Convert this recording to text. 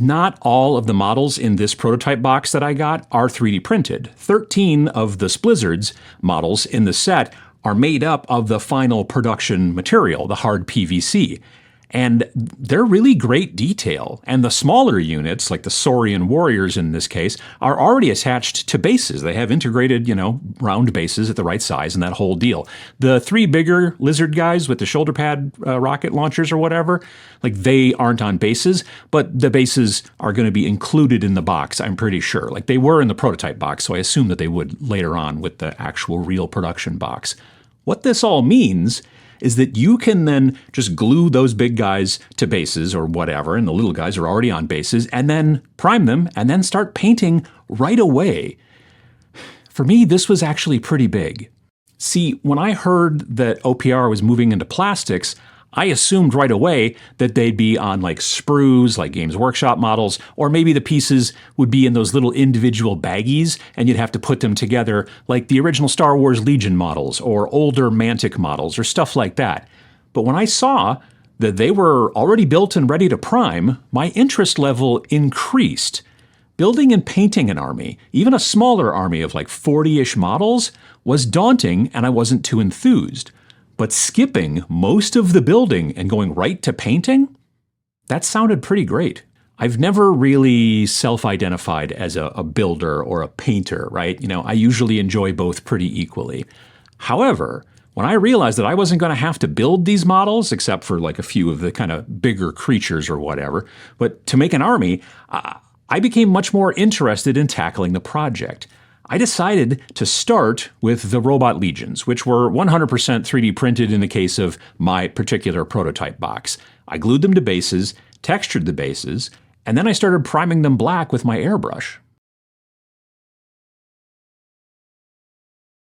not all of the models in this prototype box that I got are 3D printed. 13 of the Splizzards models in the set are made up of the final production material, the hard PVC. And they're really great detail. And the smaller units, like the Saurian warriors in this case, are already attached to bases. They have integrated, round bases at the right size and that whole deal. The 3 bigger lizard guys with the shoulder pad rocket launchers or whatever, like they aren't on bases, but the bases are going to be included in the box, I'm pretty sure. Like they were in the prototype box, so I assume that they would later on with the actual real production box. What this all means is that you can then just glue those big guys to bases or whatever, and the little guys are already on bases, and then prime them, and then start painting right away. For me, this was actually pretty big. See, when I heard that OPR was moving into plastics, I assumed right away that they'd be on like sprues, like Games Workshop models, or maybe the pieces would be in those little individual baggies and you'd have to put them together like the original Star Wars Legion models or older Mantic models or stuff like that. But when I saw that they were already built and ready to prime, my interest level increased. Building and painting an army, even a smaller army of like 40-ish models, was daunting and I wasn't too enthused. But skipping most of the building and going right to painting? That sounded pretty great. I've never really self-identified as a builder or a painter, right? I usually enjoy both pretty equally. However, when I realized that I wasn't going to have to build these models, except for like a few of the kind of bigger creatures or whatever, but to make an army, I became much more interested in tackling the project. I decided to start with the Robot Legions, which were 100% 3D printed in the case of my particular prototype box. I glued them to bases, textured the bases, and then I started priming them black with my airbrush.